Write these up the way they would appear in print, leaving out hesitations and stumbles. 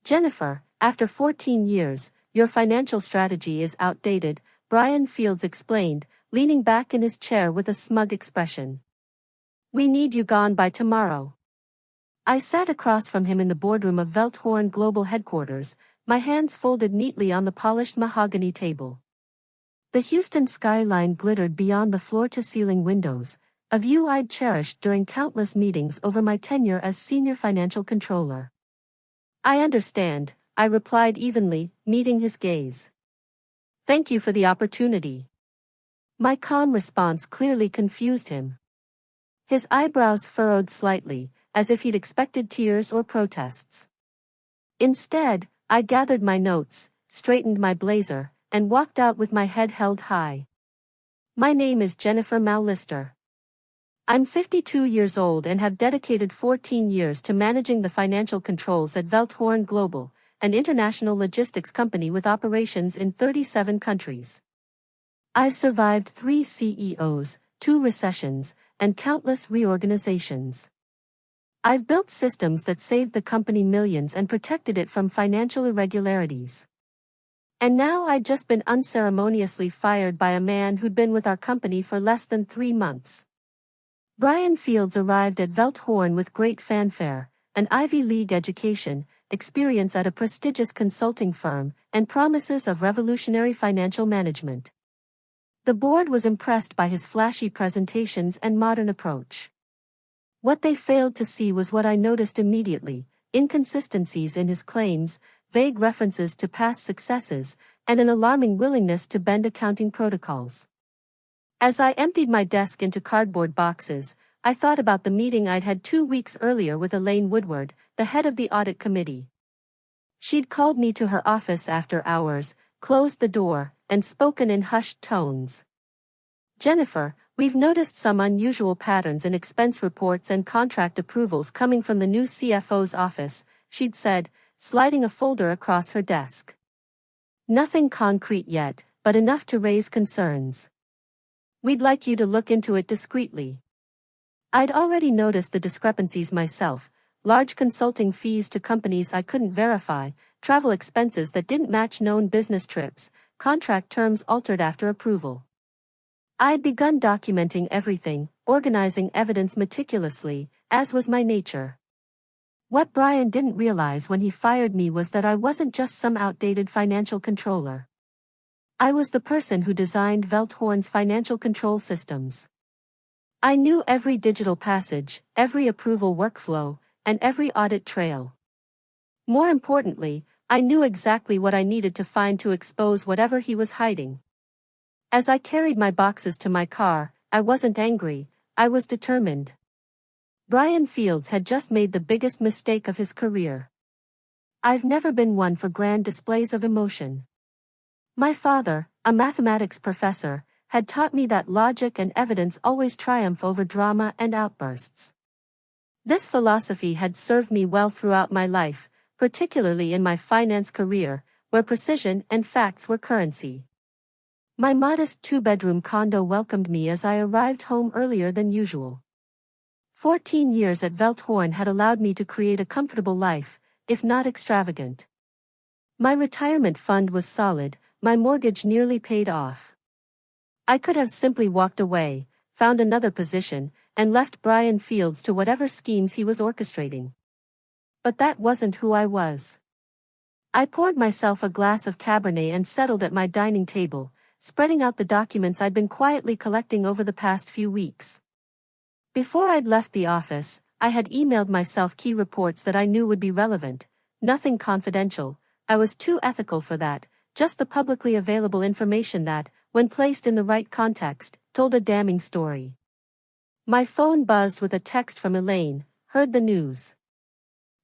Jennifer, after 14 years, your financial strategy is outdated, Brian Fields explained, leaning back in his chair with a smug expression. We need you gone by tomorrow. I sat across from him in the boardroom of Velthorn Global Headquarters, my hands folded neatly on the polished mahogany table. The Houston skyline glittered beyond the floor-to-ceiling windows, a view I'd cherished during countless meetings over my tenure as senior financial controller. I understand, I replied evenly, meeting his gaze. Thank you for the opportunity. My calm response clearly confused him. His eyebrows furrowed slightly, as if he'd expected tears or protests. Instead, I gathered my notes, straightened my blazer, and walked out with my head held high. My name is Jennifer Mallister. I'm 52 years old and have dedicated 14 years to managing the financial controls at Velthorn Global, an international logistics company with operations in 37 countries. I've survived 3 CEOs, 2 recessions, and countless reorganizations. I've built systems that saved the company millions and protected it from financial irregularities. And now I'd just been unceremoniously fired by a man who'd been with our company for less than 3 months. Brian Fields arrived at Velthorn with great fanfare, an Ivy League education, experience at a prestigious consulting firm, and promises of revolutionary financial management. The board was impressed by his flashy presentations and modern approach. What they failed to see was what I noticed immediately: inconsistencies in his claims, vague references to past successes, and an alarming willingness to bend accounting protocols. As I emptied my desk into cardboard boxes, I thought about the meeting I'd had 2 weeks earlier with Elaine Woodward, the head of the audit committee. She'd called me to her office after hours, closed the door, and spoken in hushed tones. Jennifer, we've noticed some unusual patterns in expense reports and contract approvals coming from the new CFO's office, she'd said, sliding a folder across her desk. Nothing concrete yet, but enough to raise concerns. We'd like you to look into it discreetly. I'd already noticed the discrepancies myself: large consulting fees to companies I couldn't verify, travel expenses that didn't match known business trips, contract terms altered after approval. I'd begun documenting everything, organizing evidence meticulously, as was my nature. What Brian didn't realize when he fired me was that I wasn't just some outdated financial controller. I was the person who designed Velthorn's financial control systems. I knew every digital passage, every approval workflow, and every audit trail. More importantly, I knew exactly what I needed to find to expose whatever he was hiding. As I carried my boxes to my car, I wasn't angry, I was determined. Brian Fields had just made the biggest mistake of his career. I've never been one for grand displays of emotion. My father, a mathematics professor, had taught me that logic and evidence always triumph over drama and outbursts. This philosophy had served me well throughout my life, particularly in my finance career, where precision and facts were currency. My modest 2-bedroom condo welcomed me as I arrived home earlier than usual. 14 years at Velthorn had allowed me to create a comfortable life, if not extravagant. My retirement fund was solid, my mortgage nearly paid off. I could have simply walked away, found another position, and left Brian Fields to whatever schemes he was orchestrating. But that wasn't who I was. I poured myself a glass of Cabernet and settled at my dining table, spreading out the documents I'd been quietly collecting over the past few weeks. Before I'd left the office, I had emailed myself key reports that I knew would be relevant, nothing confidential. I was too ethical for that, just the publicly available information that, when placed in the right context, told a damning story. My phone buzzed with a text from Elaine. Heard the news.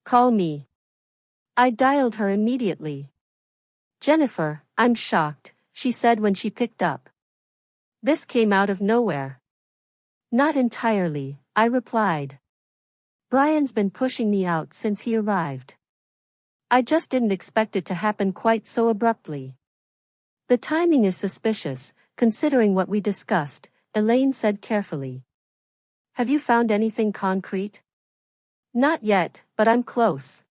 Call me. I dialed her immediately. Jennifer, I'm shocked, she said when she picked up. This came out of nowhere. Not entirely, I replied. Brian's been pushing me out since he arrived. I just didn't expect it to happen quite so abruptly. The timing is suspicious, considering what we discussed, Elaine said carefully. Have you found anything concrete? Not yet, but I'm close.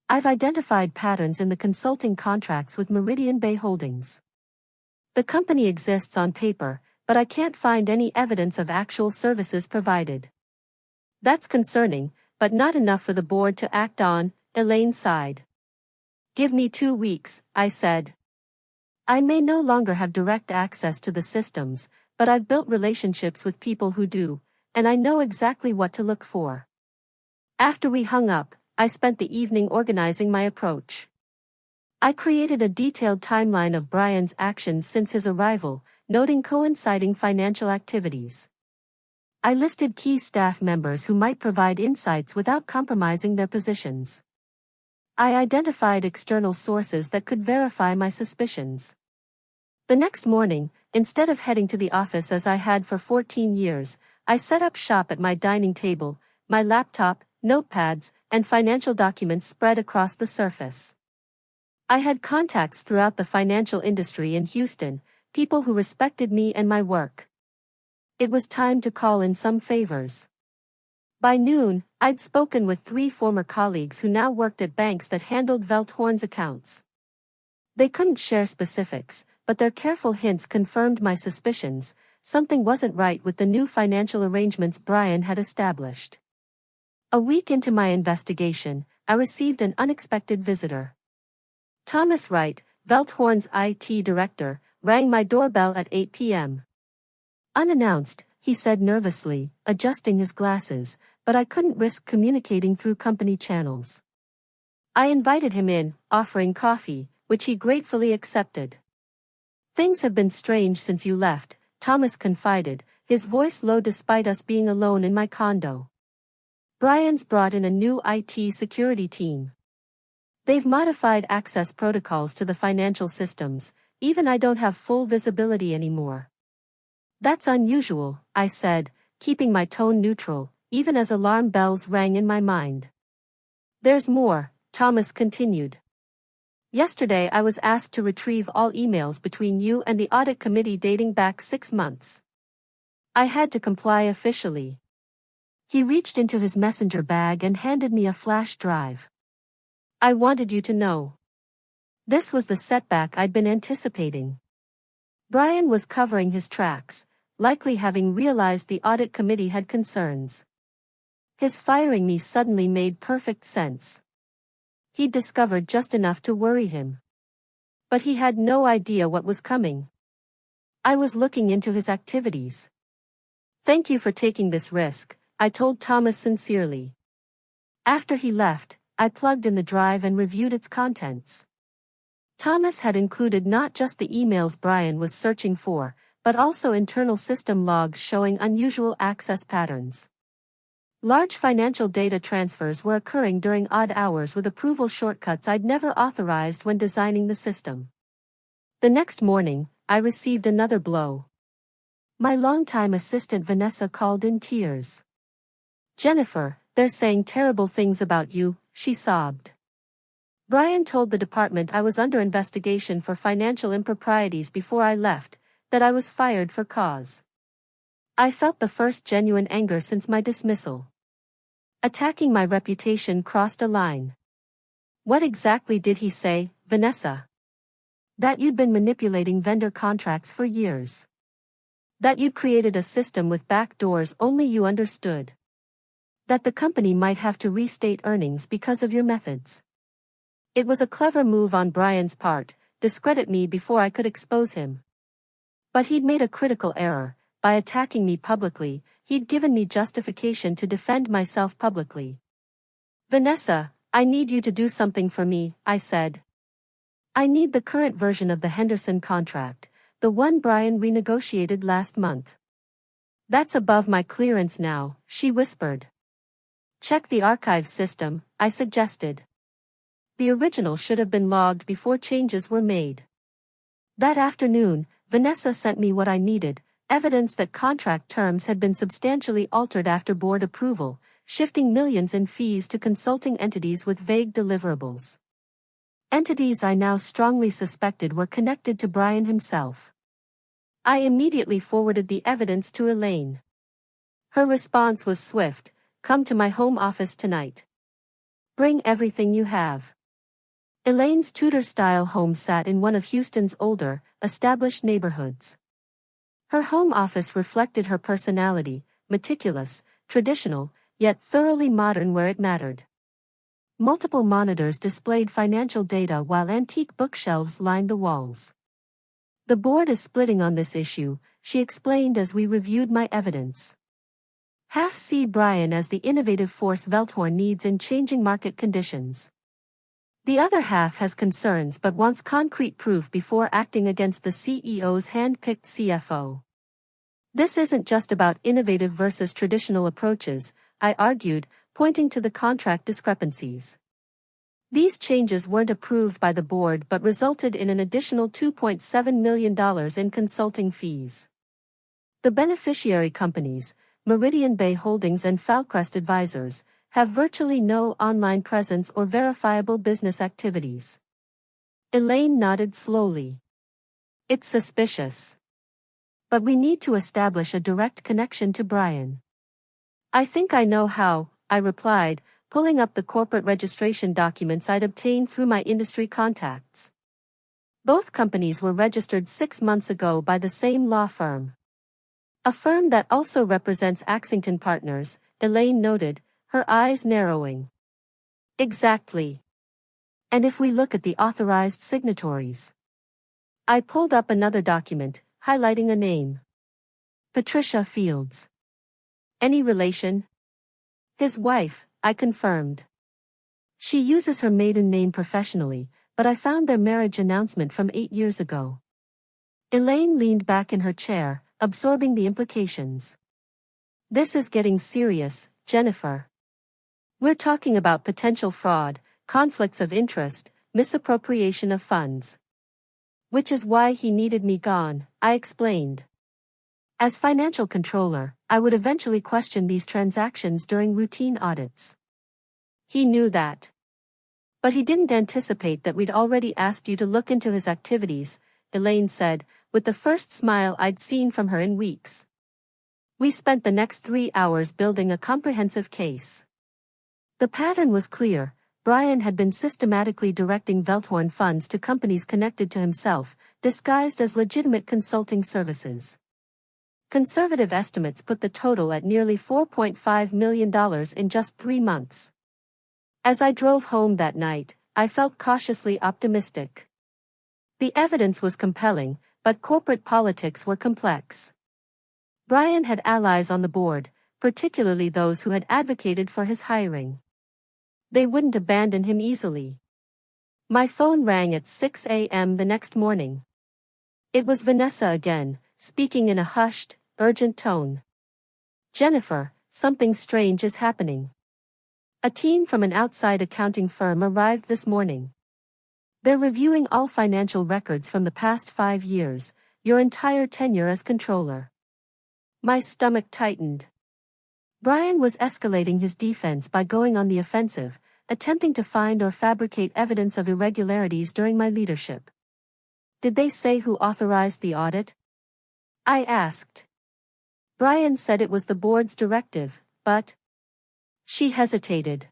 I've identified patterns in the consulting contracts with Meridian Bay Holdings. The company exists on paper, but I can't find any evidence of actual services provided. That's concerning, but not enough for the board to act on, Elaine sighed. Give me 2 weeks, I said. I may no longer have direct access to the systems, but I've built relationships with people who do, and I know exactly what to look for. After we hung up, I spent the evening organizing my approach. I created a detailed timeline of Brian's actions since his arrival, noting coinciding financial activities. I listed key staff members who might provide insights without compromising their positions. I identified external sources that could verify my suspicions. The next morning, instead of heading to the office as I had for 14 years, I set up shop at my dining table, my laptop, notepads, and financial documents spread across the surface. I had contacts throughout the financial industry in Houston, people who respected me and my work. It was time to call in some favors. By noon, I'd spoken with 3 former colleagues who now worked at banks that handled Velthorn's accounts. They couldn't share specifics, but their careful hints confirmed my suspicions. Something wasn't right with the new financial arrangements Brian had established. A week into my investigation, I received an unexpected visitor. Thomas Wright, Velthorn's IT director, rang my doorbell at 8 p.m. Unannounced, he said nervously, adjusting his glasses, but I couldn't risk communicating through company channels. I invited him in, offering coffee, which he gratefully accepted. Things have been strange since you left, Thomas confided, his voice low despite us being alone in my condo. Brian's brought in a new IT security team. They've modified access protocols to the financial systems, even I don't have full visibility anymore. That's unusual, I said, keeping my tone neutral, even as alarm bells rang in my mind. There's more, Thomas continued. Yesterday I was asked to retrieve all emails between you and the audit committee dating back 6 months. I had to comply officially. He reached into his messenger bag and handed me a flash drive. I wanted you to know. This was the setback I'd been anticipating. Brian was covering his tracks, likely having realized the audit committee had concerns. His firing me suddenly made perfect sense. He'd discovered just enough to worry him. But he had no idea what was coming. I was looking into his activities. Thank you for taking this risk, I told Thomas sincerely. After he left, I plugged in the drive and reviewed its contents. Thomas had included not just the emails Brian was searching for, but also internal system logs showing unusual access patterns. Large financial data transfers were occurring during odd hours with approval shortcuts I'd never authorized when designing the system. The next morning, I received another blow. My longtime assistant Vanessa called in tears. Jennifer, they're saying terrible things about you, she sobbed. Brian told the department I was under investigation for financial improprieties before I left, that I was fired for cause. I felt the first genuine anger since my dismissal. Attacking my reputation crossed a line. What exactly did he say, Vanessa? That you'd been manipulating vendor contracts for years. That you'd created a system with back doors only you understood. That the company might have to restate earnings because of your methods. It was a clever move on Brian's part, discredit me before I could expose him. But he'd made a critical error. By attacking me publicly, he'd given me justification to defend myself publicly. Vanessa, I need you to do something for me, I said. I need the current version of the Henderson contract, the one Brian renegotiated last month. That's above my clearance now, she whispered. Check the archive system, I suggested. The original should have been logged before changes were made. That afternoon, Vanessa sent me what I needed, evidence that contract terms had been substantially altered after board approval, shifting millions in fees to consulting entities with vague deliverables. Entities I now strongly suspected were connected to Brian himself. I immediately forwarded the evidence to Elaine. Her response was swift, come to my home office tonight. Bring everything you have. Elaine's Tudor-style home sat in one of Houston's older, established neighborhoods. Her home office reflected her personality, meticulous, traditional, yet thoroughly modern where it mattered. Multiple monitors displayed financial data while antique bookshelves lined the walls. "The board is splitting on this issue," she explained as we reviewed my evidence. "Half see Brian as the innovative force Velthorn needs in changing market conditions. The other half has concerns but wants concrete proof before acting against the CEO's hand-picked CFO. This isn't just about innovative versus traditional approaches," I argued, pointing to the contract discrepancies. "These changes weren't approved by the board but resulted in an additional $2.7 million in consulting fees. The beneficiary companies, Meridian Bay Holdings and Falcrest Advisors, have virtually no online presence or verifiable business activities." Elaine nodded slowly. "It's suspicious. But we need to establish a direct connection to Brian." "I think I know how," I replied, pulling up the corporate registration documents I'd obtained through my industry contacts. Both companies were registered 6 months ago by the same law firm. "A firm that also represents Axington Partners," Elaine noted, her eyes narrowing. "Exactly. And if we look at the authorized signatories." I pulled up another document, highlighting a name. "Patricia Fields. Any relation?" "His wife," I confirmed. "She uses her maiden name professionally, but I found their marriage announcement from 8 years ago." Elaine leaned back in her chair, absorbing the implications. "This is getting serious, Jennifer. We're talking about potential fraud, conflicts of interest, misappropriation of funds." "Which is why he needed me gone," I explained. "As financial controller, I would eventually question these transactions during routine audits." "He knew that. But he didn't anticipate that we'd already asked you to look into his activities," Elaine said, with the first smile I'd seen from her in weeks. We spent the next 3 hours building a comprehensive case. The pattern was clear. Brian had been systematically directing Velthorn funds to companies connected to himself, disguised as legitimate consulting services. Conservative estimates put the total at nearly $4.5 million in just 3 months. As I drove home that night, I felt cautiously optimistic. The evidence was compelling, but corporate politics were complex. Brian had allies on the board, particularly those who had advocated for his hiring. They wouldn't abandon him easily. My phone rang at 6 a.m. the next morning. It was Vanessa again, speaking in a hushed, urgent tone. "Jennifer, something strange is happening. A team from an outside accounting firm arrived this morning. They're reviewing all financial records from the past 5 years, your entire tenure as controller." My stomach tightened. Brian was escalating his defense by going on the offensive, attempting to find or fabricate evidence of irregularities during my leadership. "Did they say who authorized the audit?" I asked. "Brian said it was the board's directive, but..." She hesitated.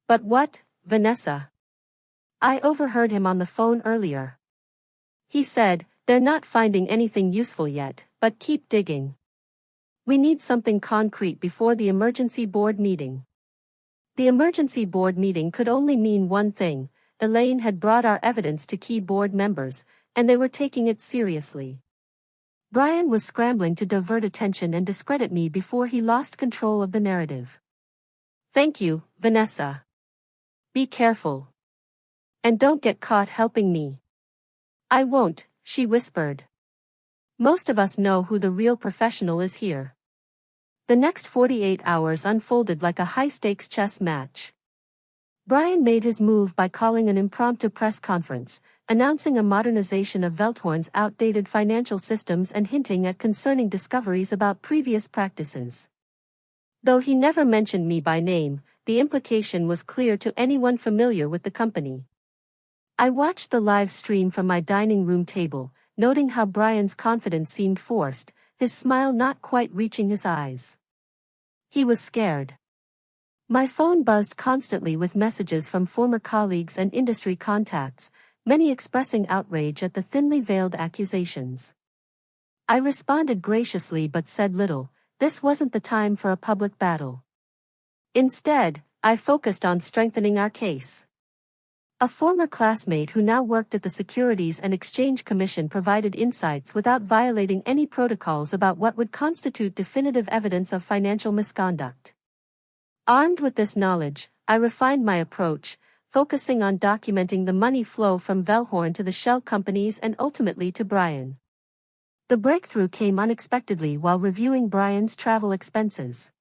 "But what, Vanessa?" I overheard him on the phone earlier. He said, "They're not finding anything useful yet, but keep digging. We need something concrete before the emergency board meeting." The emergency board meeting could only mean one thing: Elaine had brought our evidence to key board members, and they were taking it seriously. Brian was scrambling to divert attention and discredit me before he lost control of the narrative. "Thank you, Vanessa. Be careful. And don't get caught helping me." "I won't," she whispered. "Most of us know who the real professional is here." The next 48 hours unfolded like a high-stakes chess match. Brian made his move by calling an impromptu press conference, announcing a modernization of Velthorn's outdated financial systems and hinting at concerning discoveries about previous practices. Though he never mentioned me by name, the implication was clear to anyone familiar with the company. I watched the live stream from my dining room table, noting how Brian's confidence seemed forced, his smile not quite reaching his eyes. He was scared. My phone buzzed constantly with messages from former colleagues and industry contacts, many expressing outrage at the thinly veiled accusations. I responded graciously but said little. This wasn't the time for a public battle. Instead, I focused on strengthening our case. A former classmate who now worked at the Securities and Exchange Commission provided insights without violating any protocols about what would constitute definitive evidence of financial misconduct. Armed with this knowledge, I refined my approach, focusing on documenting the money flow from Velhorn to the shell companies and ultimately to Brian. The breakthrough came unexpectedly while reviewing Brian's travel expenses.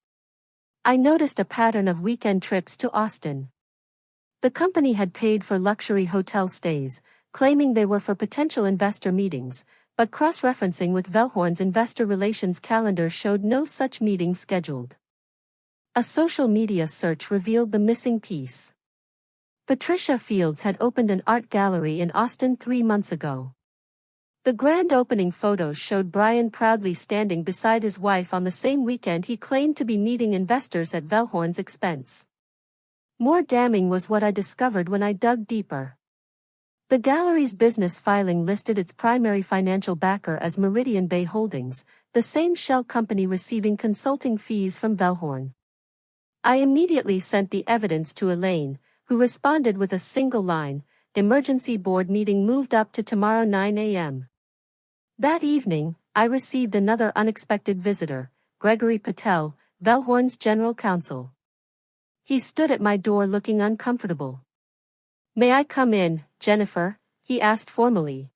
I noticed a pattern of weekend trips to Austin. The company had paid for luxury hotel stays, claiming they were for potential investor meetings, but cross-referencing with Velhorn's investor relations calendar showed no such meetings scheduled. A social media search revealed the missing piece. Patricia Fields had opened an art gallery in Austin 3 months ago. The grand opening photos showed Brian proudly standing beside his wife on the same weekend he claimed to be meeting investors at Velhorn's expense. More damning was what I discovered when I dug deeper. The gallery's business filing listed its primary financial backer as Meridian Bay Holdings, the same shell company receiving consulting fees from Velhorn. I immediately sent the evidence to Elaine, who responded with a single line: "Emergency board meeting moved up to tomorrow 9 a.m. That evening, I received another unexpected visitor, Gregory Patel, Velhorn's general counsel. He stood at my door looking uncomfortable. "May I come in, Jennifer?" he asked formally.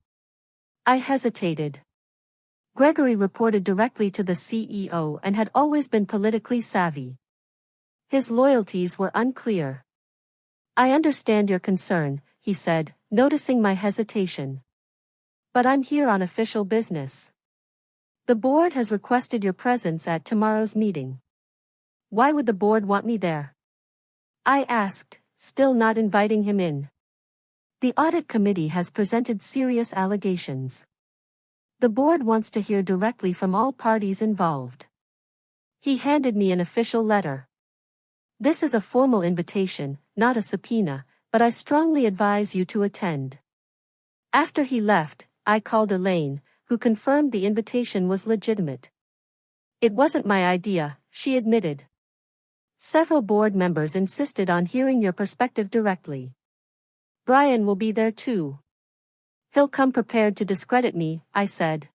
I hesitated. Gregory reported directly to the CEO and had always been politically savvy. His loyalties were unclear. "I understand your concern," he said, noticing my hesitation. "But I'm here on official business. The board has requested your presence at tomorrow's meeting." "Why would the board want me there?" I asked, still not inviting him in. "The audit committee has presented serious allegations. The board wants to hear directly from all parties involved." He handed me an official letter. "This is a formal invitation, not a subpoena, but I strongly advise you to attend." After he left, I called Elaine, who confirmed the invitation was legitimate. "It wasn't my idea," she admitted. "Several board members insisted on hearing your perspective directly. Brian will be there too." "He'll come prepared to discredit me," I said.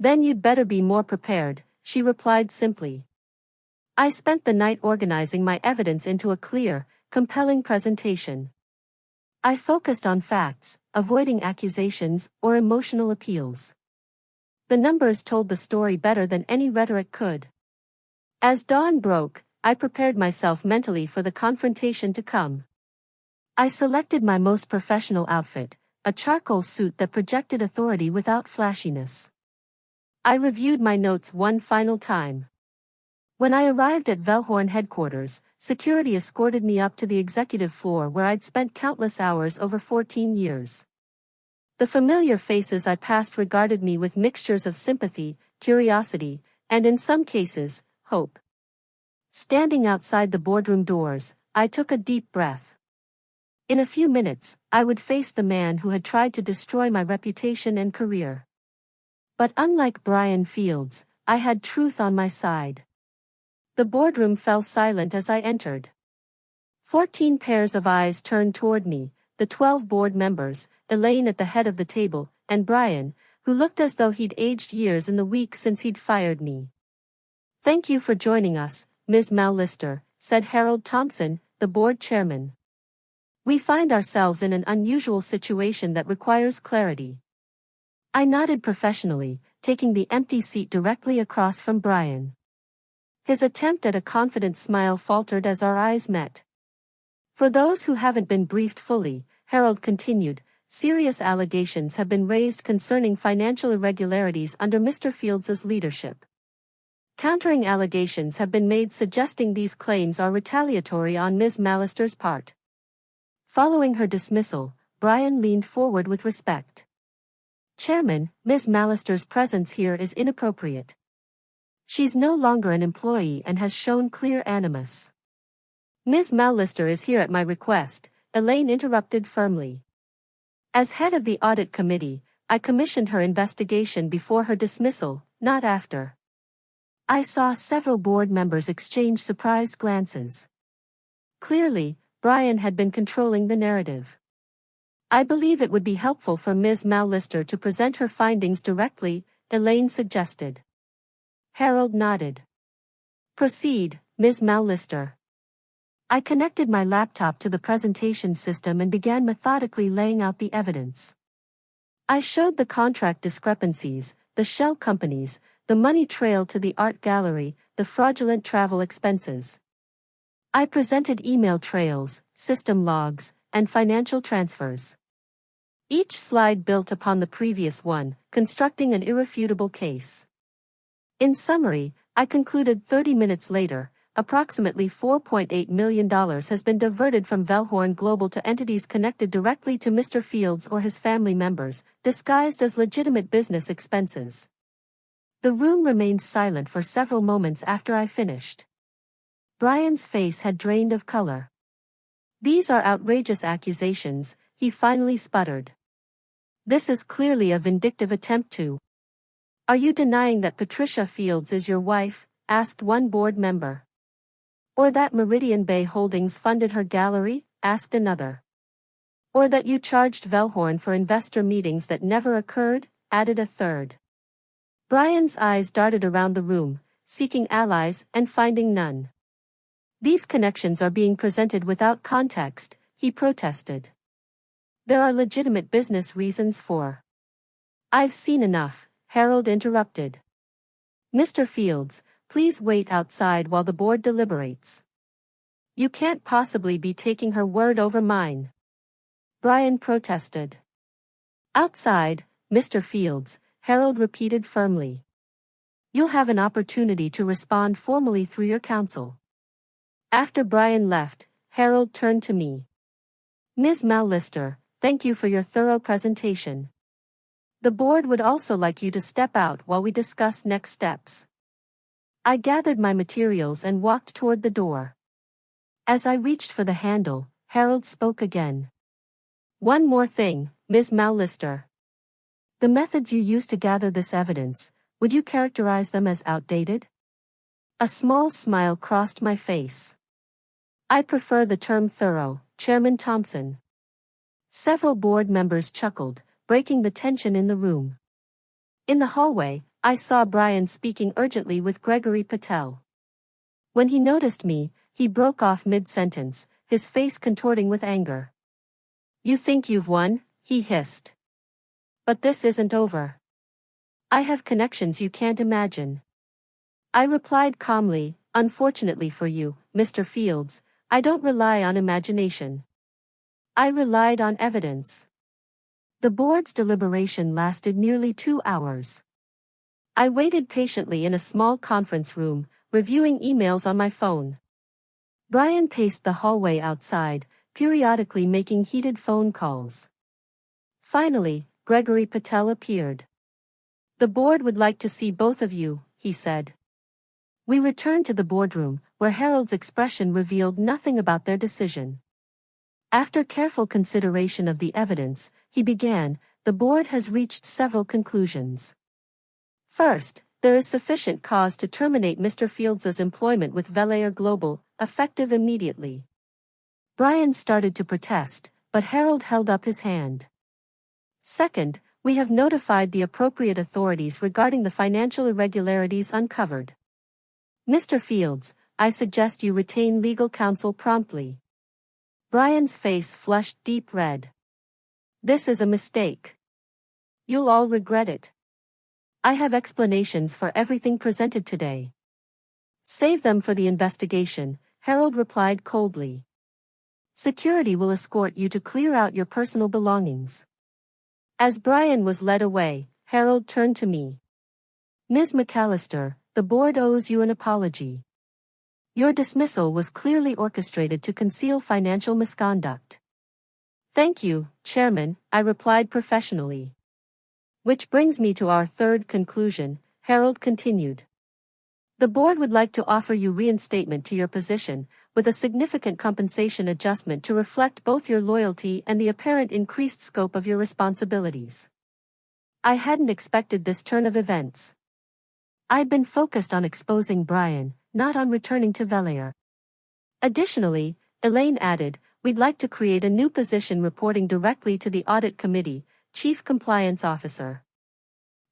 "Then you'd better be more prepared," she replied simply. I spent the night organizing my evidence into a clear, compelling presentation. I focused on facts, avoiding accusations or emotional appeals. The numbers told the story better than any rhetoric could. As dawn broke, I prepared myself mentally for the confrontation to come. I selected my most professional outfit, a charcoal suit that projected authority without flashiness. I reviewed my notes one final time. When I arrived at Velhorn headquarters, security escorted me up to the executive floor where I'd spent countless hours over 14 years. The familiar faces I passed regarded me with mixtures of sympathy, curiosity, and in some cases, hope. Standing outside the boardroom doors, I took a deep breath. In a few minutes, I would face the man who had tried to destroy my reputation and career. But unlike Brian Fields, I had truth on my side. The boardroom fell silent as I entered. 14 pairs of eyes turned toward me, the 12 board members, Elaine at the head of the table, and Brian, who looked as though he'd aged years in the week since he'd fired me. "Thank you for joining us, Ms. Mallister," said Harold Thompson, the board chairman. "We find ourselves in an unusual situation that requires clarity." I nodded professionally, taking the empty seat directly across from Brian. His attempt at a confident smile faltered as our eyes met. "For those who haven't been briefed fully," Harold continued, "serious allegations have been raised concerning financial irregularities under Mr. Fields' leadership. Countering allegations have been made suggesting these claims are retaliatory on Ms. Mallister's part." Following her dismissal, Brian leaned forward with respect. "Chairman, Ms. Mallister's presence here is inappropriate. She's no longer an employee and has shown clear animus. Ms. Mallister is here at my request, Elaine interrupted firmly. As head of the audit committee, I commissioned her investigation before her dismissal, not after. I saw several board members exchange surprised glances. Clearly, Brian had been controlling the narrative. I believe it would be helpful for Ms. Mallister to present her findings directly, Elaine suggested. Harold nodded. Proceed, Ms. Mallister. I connected my laptop to the presentation system and began methodically laying out the evidence. I showed the contract discrepancies, the shell companies, the money trail to the art gallery, the fraudulent travel expenses. I presented email trails, system logs, and financial transfers. Each slide built upon the previous one, constructing an irrefutable case. In summary, I concluded 30 minutes later, approximately $4.8 million has been diverted from Velhorn Global to entities connected directly to Mr. Fields or his family members, disguised as legitimate business expenses. The room remained silent for several moments after I finished. Brian's face had drained of color. These are outrageous accusations, he finally sputtered. This is clearly a vindictive attempt to. Are you denying that Patricia Fields is your wife? Asked one board member. Or that Meridian Bay Holdings funded her gallery? Asked another. Or that you charged Velhorn for investor meetings that never occurred? Added a third. Brian's eyes darted around the room, seeking allies and finding none. These connections are being presented without context, he protested. There are legitimate business reasons for. I've seen enough, Harold interrupted. Mr. Fields, please wait outside while the board deliberates. You can't possibly be taking her word over mine. Brian protested. Outside, Mr. Fields, Harold repeated firmly. You'll have an opportunity to respond formally through your counsel. After Brian left, Harold turned to me. Ms. Mallister, thank you for your thorough presentation. The board would also like you to step out while we discuss next steps. I gathered my materials and walked toward the door. As I reached for the handle, Harold spoke again. One more thing, Ms. Mallister. The methods you used to gather this evidence, would you characterize them as outdated? A small smile crossed my face. I prefer the term thorough, Chairman Thompson. Several board members chuckled, breaking the tension in the room. In the hallway, I saw Brian speaking urgently with Gregory Patel. When he noticed me, he broke off mid-sentence, his face contorting with anger. You think you've won? He hissed. But this isn't over. I have connections you can't imagine. I replied calmly, unfortunately for you, Mr. Fields, I don't rely on imagination. I relied on evidence. The board's deliberation lasted nearly 2 hours. I waited patiently in a small conference room, reviewing emails on my phone. Brian paced the hallway outside, periodically making heated phone calls. Finally, Gregory Patel appeared. The board would like to see both of you, he said. We returned to the boardroom, where Harold's expression revealed nothing about their decision. After careful consideration of the evidence, he began, the board has reached several conclusions. First, there is sufficient cause to terminate Mr. Fields' employment with Velhorn Global, effective immediately. Brian started to protest, but Harold held up his hand. Second, we have notified the appropriate authorities regarding the financial irregularities uncovered. Mr. Fields, I suggest you retain legal counsel promptly. Brian's face flushed deep red. This is a mistake. You'll all regret it. I have explanations for everything presented today. Save them for the investigation, Harold replied coldly. Security will escort you to clear out your personal belongings. As Brian was led away, Harold turned to me. Ms. McAllister, the board owes you an apology. Your dismissal was clearly orchestrated to conceal financial misconduct. Thank you, Chairman, I replied professionally. Which brings me to our third conclusion, Harold continued. The board would like to offer you reinstatement to your position, with a significant compensation adjustment to reflect both your loyalty and the apparent increased scope of your responsibilities. I hadn't expected this turn of events. I'd been focused on exposing Brian, not on returning to Velair. Additionally, Elaine added, we'd like to create a new position reporting directly to the Audit Committee, Chief Compliance Officer.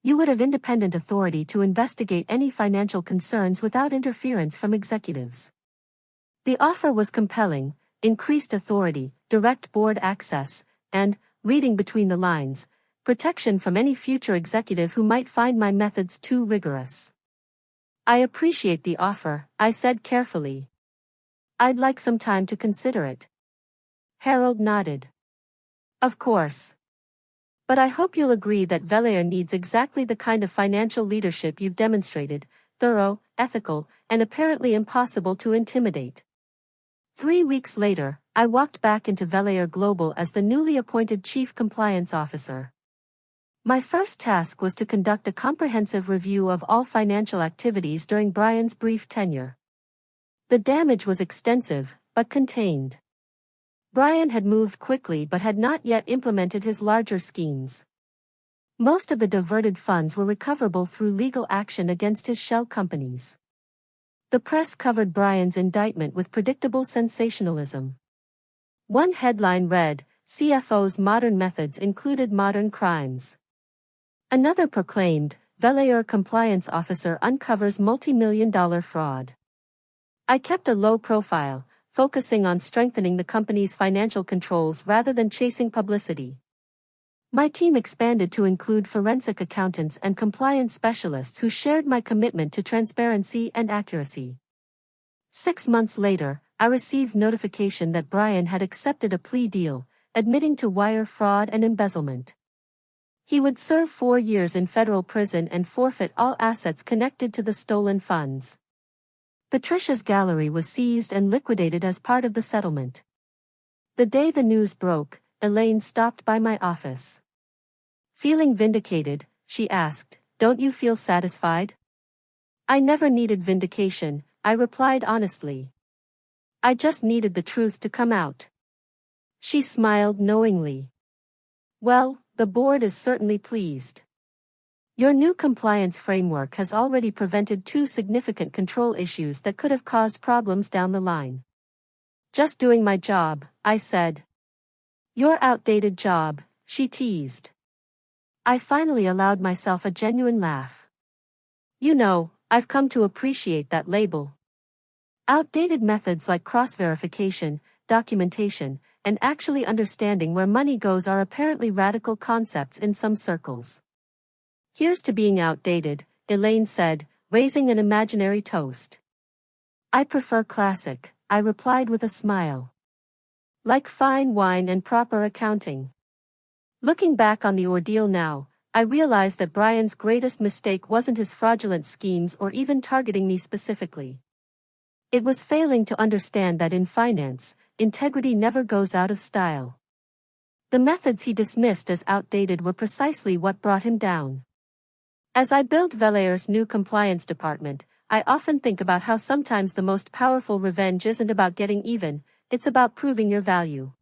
You would have independent authority to investigate any financial concerns without interference from executives. The offer was compelling: increased authority, direct board access, and, reading between the lines, protection from any future executive who might find my methods too rigorous. I appreciate the offer, I said carefully. I'd like some time to consider it. Harold nodded. Of course. But I hope you'll agree that Velair needs exactly the kind of financial leadership you've demonstrated: thorough, ethical, and apparently impossible to intimidate. 3 weeks later, I walked back into Velair Global as the newly appointed Chief Compliance Officer. My first task was to conduct a comprehensive review of all financial activities during Brian's brief tenure. The damage was extensive, but contained. Brian had moved quickly but had not yet implemented his larger schemes. Most of the diverted funds were recoverable through legal action against his shell companies. The press covered Brian's indictment with predictable sensationalism. One headline read, "CFO's modern methods included modern crimes." Another proclaimed, "Velair compliance officer uncovers multi-million-dollar fraud." I kept a low profile, focusing on strengthening the company's financial controls rather than chasing publicity. My team expanded to include forensic accountants and compliance specialists who shared my commitment to transparency and accuracy. 6 months later, I received notification that Brian had accepted a plea deal, admitting to wire fraud and embezzlement. He would serve 4 years in federal prison and forfeit all assets connected to the stolen funds. Patricia's gallery was seized and liquidated as part of the settlement. The day the news broke, Elaine stopped by my office. Feeling vindicated, she asked, "Don't you feel satisfied?" "I never needed vindication," I replied honestly. "I just needed the truth to come out." She smiled knowingly. "Well, the board is certainly pleased. Your new compliance framework has already prevented 2 significant control issues that could have caused problems down the line." "Just doing my job," I said. "Your outdated job," she teased. I finally allowed myself a genuine laugh. "You know, I've come to appreciate that label. Outdated methods like cross-verification, documentation, and actually understanding where money goes are apparently radical concepts in some circles." "Here's to being outdated," Elaine said, raising an imaginary toast. "I prefer classic," I replied with a smile. "Like fine wine and proper accounting." Looking back on the ordeal now, I realized that Brian's greatest mistake wasn't his fraudulent schemes or even targeting me specifically. It was failing to understand that in finance, integrity never goes out of style. The methods he dismissed as outdated were precisely what brought him down. As I built Velair's new compliance department, I often think about how sometimes the most powerful revenge isn't about getting even, it's about proving your value.